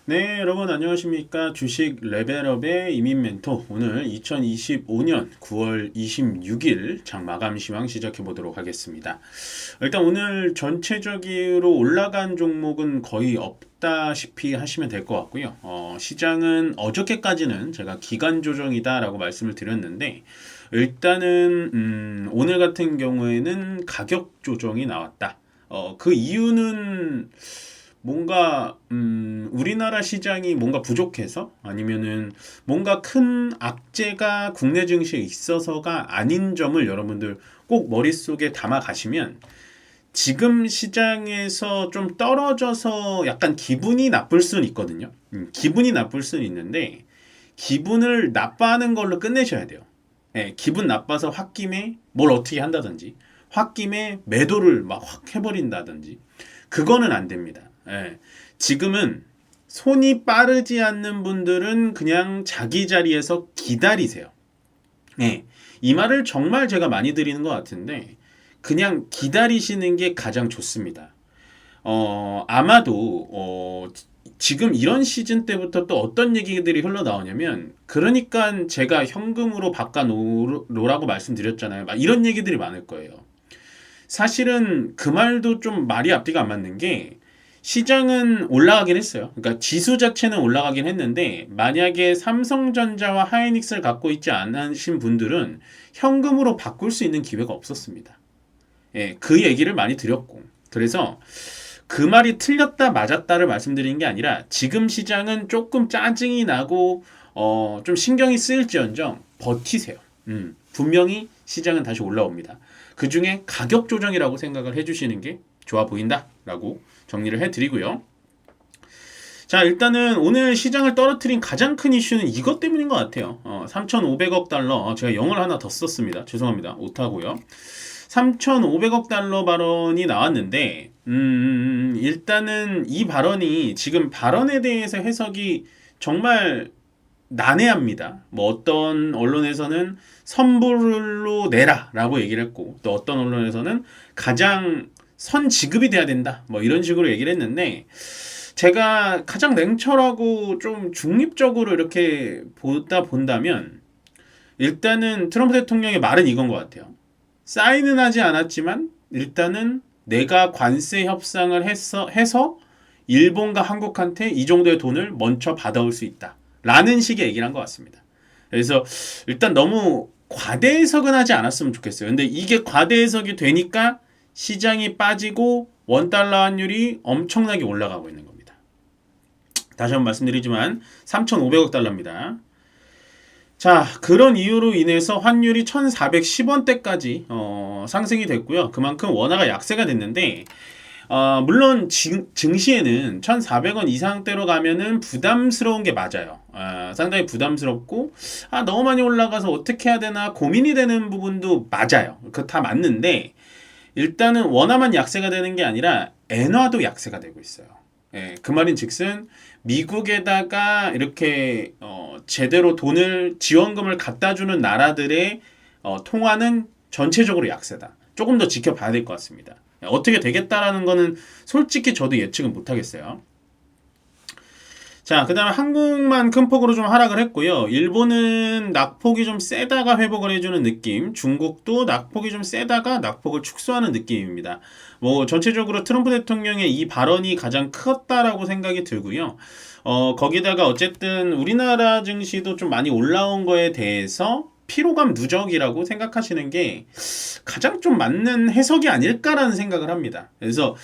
네, 여러분 안녕하십니까? 주식 레벨업의 이민 멘토. 오늘 2025년 9월 26일 장 마감 시황 시작해 보도록 하겠습니다. 일단 오늘 전체적으로 올라간 종목은 거의 없다시피 하시면 될 것 같고요. 시장은 어저께까지는 제가 기간 조정이다라고 말씀을 드렸는데 일단은 오늘 같은 경우에는 가격 조정이 나왔다. 그 이유는 뭔가 우리나라 시장이 뭔가 부족해서 아니면은 뭔가 큰 악재가 국내 증시에 있어서가 아닌 점을 여러분들 꼭 머릿속에 담아 가시면 지금 시장에서 좀 떨어져서 약간 기분이 나쁠 수는 있거든요. 기분이 나쁠 수는 있는데 기분을 나빠하는 걸로 끝내셔야 돼요. 예, 기분 나빠서 홧김에 뭘 어떻게 한다든지 홧김에 매도를 막 확 해버린다든지 그거는 안 됩니다. 예. 지금은 손이 빠르지 않는 분들은 그냥 자기 자리에서 기다리세요. 예. 이 말을 정말 제가 많이 드리는 것 같은데 그냥 기다리시는 게 가장 좋습니다. 아마도 지금 이런 시즌 때부터 또 어떤 얘기들이 흘러나오냐면 그러니까 제가 현금으로 바꿔놓으라고 말씀드렸잖아요. 막 이런 얘기들이 많을 거예요. 사실은 그 말도 좀 말이 앞뒤가 안 맞는 게 시장은 올라가긴 했어요. 그러니까 지수 자체는 올라가긴 했는데 만약에 삼성전자와 하이닉스를 갖고 있지 않으신 분들은 현금으로 바꿀 수 있는 기회가 없었습니다. 예, 그 얘기를 많이 드렸고 그래서 그 말이 틀렸다 맞았다를 말씀드리는 게 아니라 지금 시장은 조금 짜증이 나고 좀 신경이 쓰일지언정 버티세요. 분명히 시장은 다시 올라옵니다. 그 중에 가격 조정이라고 생각을 해주시는 게 좋아 보인다라고 정리를 해드리고요. 자, 일단은 오늘 시장을 떨어뜨린 가장 큰 이슈는 이것 때문인 것 같아요. 3,500억 달러. 제가 영어를 하나 더 썼습니다. 죄송합니다. 오타고요. 3,500억 달러 발언이 나왔는데, 일단은 이 발언이 지금 발언에 대해서 해석이 정말 난해합니다. 뭐 어떤 언론에서는 선불로 내라라고 얘기를 했고 또 어떤 언론에서는 가장 선 지급이 돼야 된다. 뭐 이런 식으로 얘기를 했는데 제가 가장 냉철하고 좀 중립적으로 이렇게 보다 본다면 일단은 트럼프 대통령의 말은 이건 것 같아요. 사인은 하지 않았지만 일단은 내가 관세 협상을 해서 일본과 한국한테 이 정도의 돈을 먼저 받아올 수 있다. 라는 식의 얘기를 한 것 같습니다. 그래서 일단 너무 과대 해석은 하지 않았으면 좋겠어요. 근데 이게 과대 해석이 되니까 시장이 빠지고 원달러 환율이 엄청나게 올라가고 있는 겁니다. 다시 한번 말씀드리지만 3,500억 달러입니다. 자, 그런 이유로 인해서 환율이 1,410원대까지 상승이 됐고요. 그만큼 원화가 약세가 됐는데 물론 증시에는 1,400원 이상대로 가면은 부담스러운 게 맞아요. 상당히 부담스럽고 너무 많이 올라가서 어떻게 해야 되나 고민이 되는 부분도 맞아요. 그거 다 맞는데 일단은 원화만 약세가 되는 게 아니라 엔화도 약세가 되고 있어요. 예, 그 말인즉슨 미국에다가 이렇게 제대로 돈을 지원금을 갖다 주는 나라들의 통화는 전체적으로 약세다. 조금 더 지켜봐야 될 것 같습니다. 어떻게 되겠다라는 거는 솔직히 저도 예측은 못하겠어요. 자, 그 다음에 한국만 큰 폭으로 좀 하락을 했고요. 일본은 낙폭이 좀 세다가 회복을 해주는 느낌, 중국도 낙폭이 좀 세다가 낙폭을 축소하는 느낌입니다. 뭐 전체적으로 트럼프 대통령의 이 발언이 가장 컸다라고 생각이 들고요. 거기다가 어쨌든 우리나라 증시도 좀 많이 올라온 거에 대해서 피로감 누적이라고 생각하시는 게 가장 좀 맞는 해석이 아닐까라는 생각을 합니다. 그래서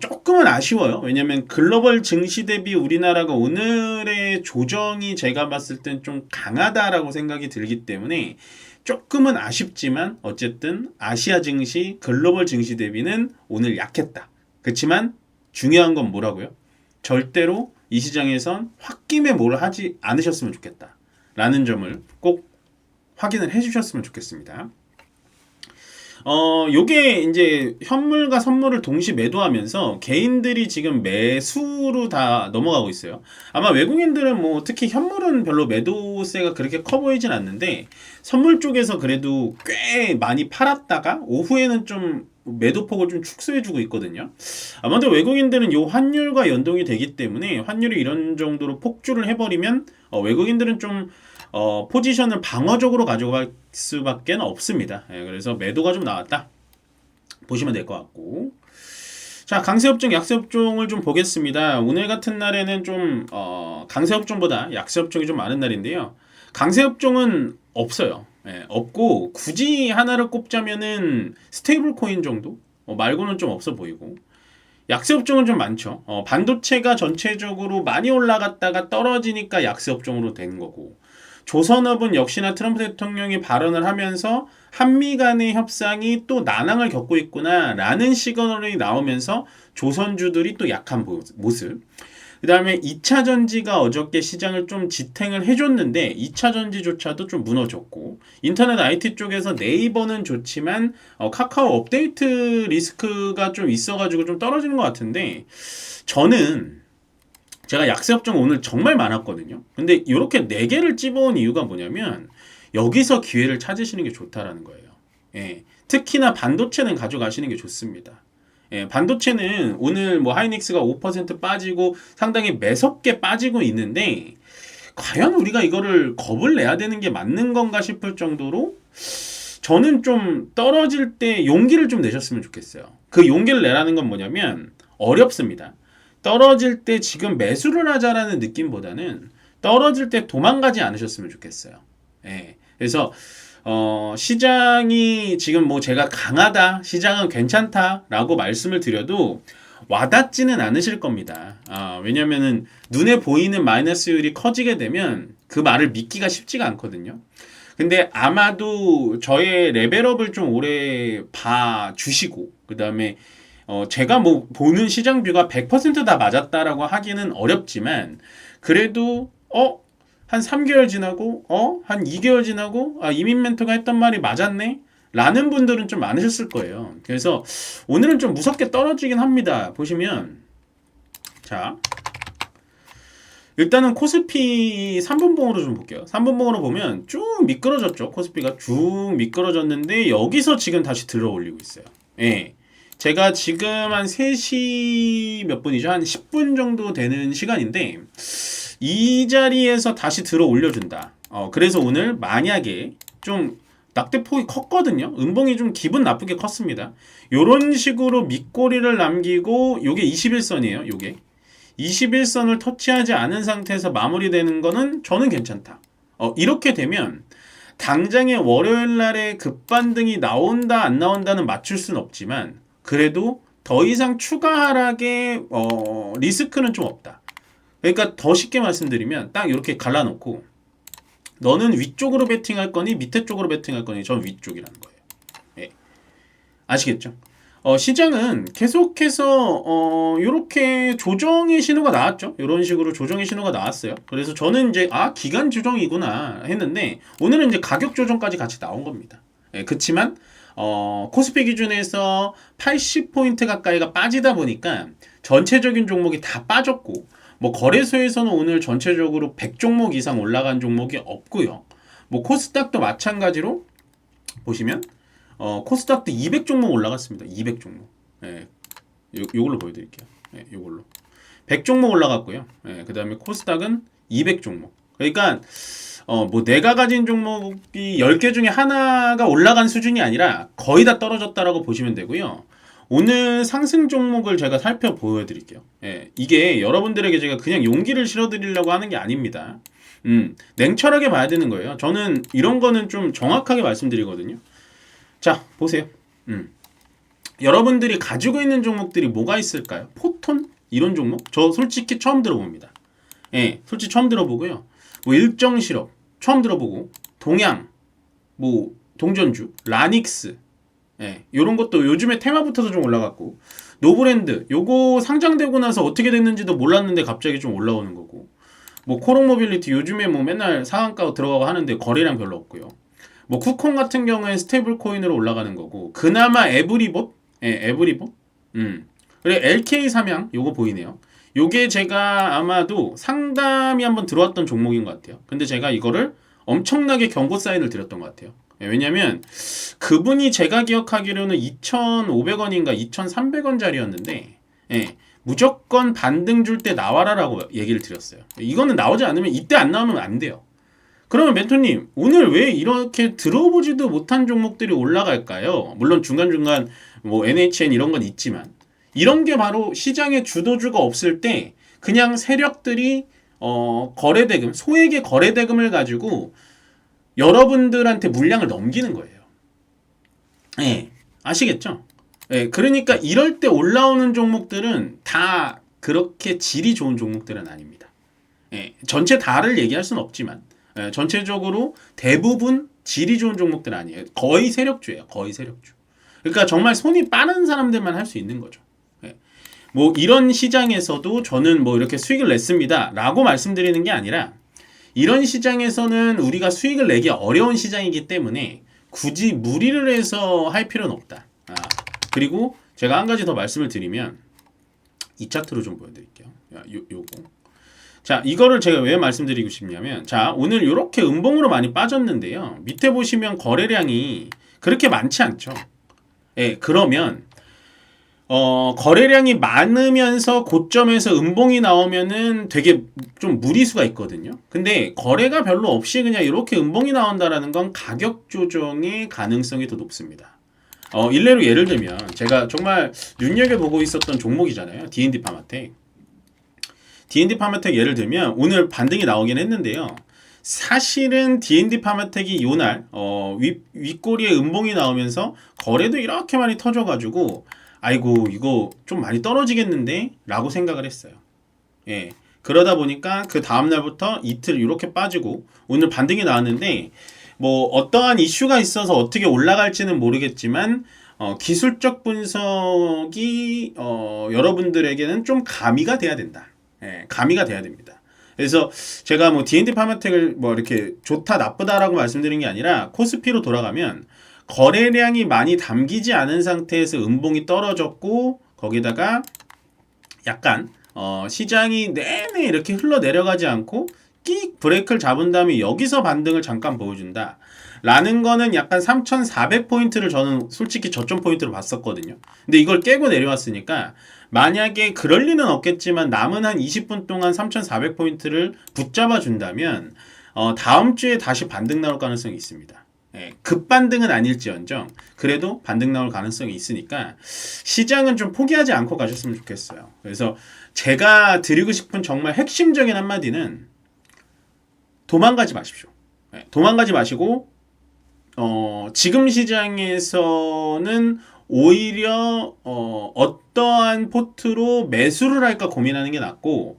조금은 아쉬워요. 왜냐면 글로벌 증시 대비 우리나라가 오늘의 조정이 제가 봤을 땐 좀 강하다라고 생각이 들기 때문에 조금은 아쉽지만 어쨌든 아시아 증시, 글로벌 증시 대비는 오늘 약했다. 그렇지만 중요한 건 뭐라고요? 절대로 이 시장에선 홧김에 뭘 하지 않으셨으면 좋겠다. 라는 점을 꼭 확인을 해주셨으면 좋겠습니다. 요게 이제 현물과 선물을 동시 매도하면서 개인들이 지금 매수로 다 넘어가고 있어요. 아마 외국인들은 뭐 특히 현물은 별로 매도세가 그렇게 커 보이진 않는데 선물 쪽에서 그래도 꽤 많이 팔았다가 오후에는 좀 매도폭을 좀 축소해주고 있거든요. 아마도 외국인들은 요 환율과 연동이 되기 때문에 환율이 이런 정도로 폭주를 해버리면 외국인들은 좀 포지션을 방어적으로 가져갈 수밖에 없습니다. 예, 그래서 매도가 좀 나왔다 보시면 될 것 같고, 자, 강세업종, 약세업종을 좀 보겠습니다. 오늘 같은 날에는 좀 강세업종보다 약세업종이 좀 많은 날인데요. 강세업종은 없어요. 예, 없고 굳이 하나를 꼽자면은 스테이블 코인 정도 말고는 좀 없어 보이고, 약세업종은 좀 많죠. 반도체가 전체적으로 많이 올라갔다가 떨어지니까 약세업종으로 된 거고, 조선업은 역시나 트럼프 대통령이 발언을 하면서 한미 간의 협상이 또 난항을 겪고 있구나 라는 시그널이 나오면서 조선주들이 또 약한 모습. 그 다음에 2차 전지가 어저께 시장을 좀 지탱을 해줬는데 2차 전지조차도 좀 무너졌고, 인터넷 IT 쪽에서 네이버는 좋지만 카카오 업데이트 리스크가 좀 있어가지고 좀 떨어지는 것 같은데, 저는 제가 약세업종 오늘 정말 많았거든요. 근데 이렇게 4개를 찝어온 이유가 뭐냐면 여기서 기회를 찾으시는 게 좋다라는 거예요. 예, 특히나 반도체는 가져가시는 게 좋습니다. 예, 반도체는 오늘 뭐 하이닉스가 5% 빠지고 상당히 매섭게 빠지고 있는데, 과연 우리가 이거를 겁을 내야 되는 게 맞는 건가 싶을 정도로 저는 좀 떨어질 때 용기를 좀 내셨으면 좋겠어요. 그 용기를 내라는 건 뭐냐면 어렵습니다. 떨어질 때 지금 매수를 하자라는 느낌보다는 떨어질 때 도망가지 않으셨으면 좋겠어요. 예. 그래서 시장이 지금 뭐 제가 강하다, 시장은 괜찮다라고 말씀을 드려도 와닿지는 않으실 겁니다. 왜냐면은 눈에 보이는 마이너스율이 커지게 되면 그 말을 믿기가 쉽지가 않거든요. 근데 아마도 저의 레벨업을 좀 오래 봐 주시고, 그 다음에 제가 뭐 보는 시장 뷰가 100%다 맞았다라고 하기는 어렵지만, 그래도 한 3개월 지나고 한 2개월 지나고 이민 멘토가 했던 말이 맞았네 라는 분들은 좀 많으셨을 거예요. 그래서 오늘은 좀 무섭게 떨어지긴 합니다. 보시면, 자, 일단은 코스피 3분봉으로 좀 볼게요. 3분봉으로 보면 쭉 미끄러졌죠. 코스피가 쭉 미끄러졌는데 여기서 지금 다시 들어 올리고 있어요. 예. 제가 지금 한 3시 몇 분이죠? 한 10분 정도 되는 시간인데 이 자리에서 다시 들어 올려준다. 그래서 오늘 만약에 좀 낙대폭이 컸거든요. 음봉이 좀 기분 나쁘게 컸습니다. 요런 식으로 밑꼬리를 남기고, 요게 21선이에요. 요게 21선을 터치하지 않은 상태에서 마무리되는 거는 저는 괜찮다. 이렇게 되면 당장에 월요일 날에 급반등이 나온다 안 나온다는 맞출 수는 없지만, 그래도 더 이상 추가 하락의 리스크는 좀 없다. 그러니까 더 쉽게 말씀드리면 딱 이렇게 갈라놓고 너는 위쪽으로 베팅할 거니 밑에 쪽으로 베팅할 거니, 전 위쪽이라는 거예요. 예. 아시겠죠? 시장은 계속해서 이렇게 조정의 신호가 나왔죠. 이런 식으로 조정의 신호가 나왔어요. 그래서 저는 이제 기간 조정이구나 했는데 오늘은 이제 가격 조정까지 같이 나온 겁니다. 예, 그렇지만 코스피 기준에서 80포인트 가까이가 빠지다 보니까 전체적인 종목이 다 빠졌고, 뭐 거래소에서는 오늘 전체적으로 100종목 이상 올라간 종목이 없고요. 뭐 코스닥도 마찬가지로 보시면 코스닥도 200종목 올라갔습니다. 200종목. 예. 요걸로 보여드릴게요. 예, 요걸로 100종목 올라갔고요. 예, 그 다음에 코스닥은 200종목. 그러니까 뭐 내가 가진 종목이 10개 중에 하나가 올라간 수준이 아니라 거의 다 떨어졌다라고 보시면 되고요. 오늘 상승 종목을 제가 살펴 보여드릴게요. 예, 이게 여러분들에게 제가 그냥 용기를 실어드리려고 하는 게 아닙니다. 냉철하게 봐야 되는 거예요. 저는 이런 거는 좀 정확하게 말씀드리거든요. 자, 보세요. 여러분들이 가지고 있는 종목들이 뭐가 있을까요? 포톤? 이런 종목? 저 솔직히 처음 들어봅니다. 예, 솔직히 처음 들어보고요. 뭐 일정실업 처음 들어보고, 동양, 뭐 동전주, 라닉스, 예, 요런 것도 요즘에 테마부터도 좀 올라갔고, 노브랜드 요거 상장되고 나서 어떻게 됐는지도 몰랐는데 갑자기 좀 올라오는 거고, 뭐 코롱모빌리티 요즘에 뭐 맨날 상한가 들어가고 하는데 거래량 별로 없고요. 뭐 쿠콩 같은 경우에 스테이블 코인으로 올라가는 거고, 그나마 에브리봇, 예, 에브리봇, 그리고 LK 삼양 요거 보이네요. 요게 제가 아마도 상담이 한번 들어왔던 종목인 것 같아요. 근데 제가 이거를 엄청나게 경고 사인을 드렸던 것 같아요. 왜냐면 그분이 제가 기억하기로는 2,500원인가 2,300원짜리였는데 무조건 반등 줄 때 나와라라고 얘기를 드렸어요. 이거는 나오지 않으면 이때 안 나오면 안 돼요. 그러면 멘토님 오늘 왜 이렇게 들어보지도 못한 종목들이 올라갈까요? 물론 중간중간 뭐 NHN 이런 건 있지만 이런 게 바로 시장에 주도주가 없을 때 그냥 세력들이 거래대금, 소액의 거래대금을 가지고 여러분들한테 물량을 넘기는 거예요. 아시겠죠? 그러니까 이럴 때 올라오는 종목들은 다 그렇게 질이 좋은 종목들은 아닙니다. 전체 다를 얘기할 수는 없지만 전체적으로 대부분 질이 좋은 종목들은 아니에요. 거의 세력주예요. 거의 세력주. 그러니까 정말 손이 빠른 사람들만 할 수 있는 거죠. 뭐 이런 시장에서도 저는 뭐 이렇게 수익을 냈습니다 라고 말씀드리는 게 아니라 이런 시장에서는 우리가 수익을 내기 어려운 시장이기 때문에 굳이 무리를 해서 할 필요는 없다. 그리고 제가 한 가지 더 말씀을 드리면 이 차트로 좀 보여드릴게요. 요거. 자, 이거를 제가 왜 말씀드리고 싶냐면 자, 오늘 이렇게 음봉으로 많이 빠졌는데요. 밑에 보시면 거래량이 그렇게 많지 않죠. 그러면 거래량이 많으면서 고점에서 음봉이 나오면은 되게 좀 무리수가 있거든요. 근데 거래가 별로 없이 그냥 이렇게 음봉이 나온다라는 건 가격 조정의 가능성이 더 높습니다. 일례로 예를 들면 제가 정말 눈여겨보고 있었던 종목이잖아요. D&D 파마텍. D&D 파마텍 예를 들면 오늘 반등이 나오긴 했는데요. 사실은 D&D 파마텍이 요날 윗꼬리에 음봉이 나오면서 거래도 이렇게 많이 터져가지고 아이고 이거 좀 많이 떨어지겠는데 라고 생각을 했어요. 그러다 보니까 그 다음날부터 이틀 이렇게 빠지고 오늘 반등이 나왔는데 뭐 어떠한 이슈가 있어서 어떻게 올라갈지는 모르겠지만 기술적 분석이 여러분들에게는 좀 가미가 돼야 된다. 가미가 돼야 됩니다. 그래서 제가 뭐 D&D 파마텍을 뭐 이렇게 좋다 나쁘다라고 말씀드린 게 아니라 코스피로 돌아가면 거래량이 많이 담기지 않은 상태에서 음봉이 떨어졌고 거기다가 약간 시장이 내내 이렇게 흘러내려가지 않고 끽 브레이크를 잡은 다음에 여기서 반등을 잠깐 보여준다 라는 거는 약간 3,400포인트를 저는 솔직히 저점 포인트로 봤었거든요. 근데 이걸 깨고 내려왔으니까 만약에 그럴 리는 없겠지만 남은 한 20분 동안 3,400포인트를 붙잡아 준다면 다음 주에 다시 반등 나올 가능성이 있습니다. 급반등은 아닐지언정 그래도 반등 나올 가능성이 있으니까 시장은 좀 포기하지 않고 가셨으면 좋겠어요. 그래서 제가 드리고 싶은 정말 핵심적인 한마디는 도망가지 마십시오. 도망가지 마시고 지금 시장에서는 오히려 어떠한 포트로 매수를 할까 고민하는 게 낫고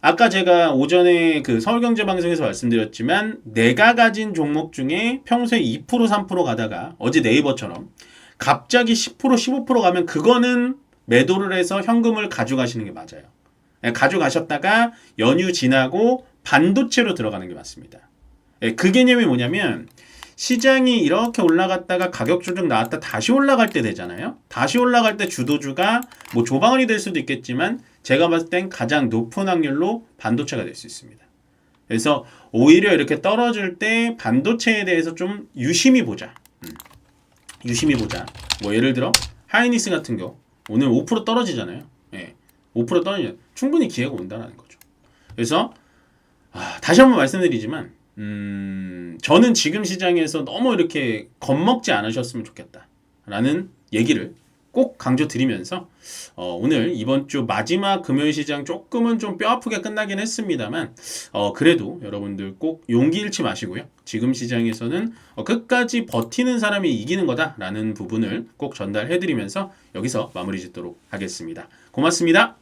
아까 제가 오전에 그 서울경제방송에서 말씀드렸지만 내가 가진 종목 중에 평소에 2% 3% 가다가 어제 네이버처럼 갑자기 10% 15% 가면 그거는 매도를 해서 현금을 가져가시는 게 맞아요. 가져가셨다가 연휴 지나고 반도체로 들어가는 게 맞습니다. 그 개념이 뭐냐면 시장이 이렇게 올라갔다가 가격 조정 나왔다 다시 올라갈 때 되잖아요. 다시 올라갈 때 주도주가 뭐 조방원이 될 수도 있겠지만 제가 봤을 땐 가장 높은 확률로 반도체가 될 수 있습니다. 그래서 오히려 이렇게 떨어질 때 반도체에 대해서 좀 유심히 보자. 유심히 보자. 뭐 예를 들어 하이닉스 같은 경우 오늘 5% 떨어지잖아요. 5% 떨어지면 충분히 기회가 온다는 거죠. 그래서 다시 한번 말씀드리지만 저는 지금 시장에서 너무 이렇게 겁먹지 않으셨으면 좋겠다 라는 얘기를 꼭 강조드리면서 오늘 이번 주 마지막 금요일 시장 조금은 좀 뼈아프게 끝나긴 했습니다만 그래도 여러분들 꼭 용기 잃지 마시고요. 지금 시장에서는 끝까지 버티는 사람이 이기는 거다라는 부분을 꼭 전달해드리면서 여기서 마무리 짓도록 하겠습니다. 고맙습니다.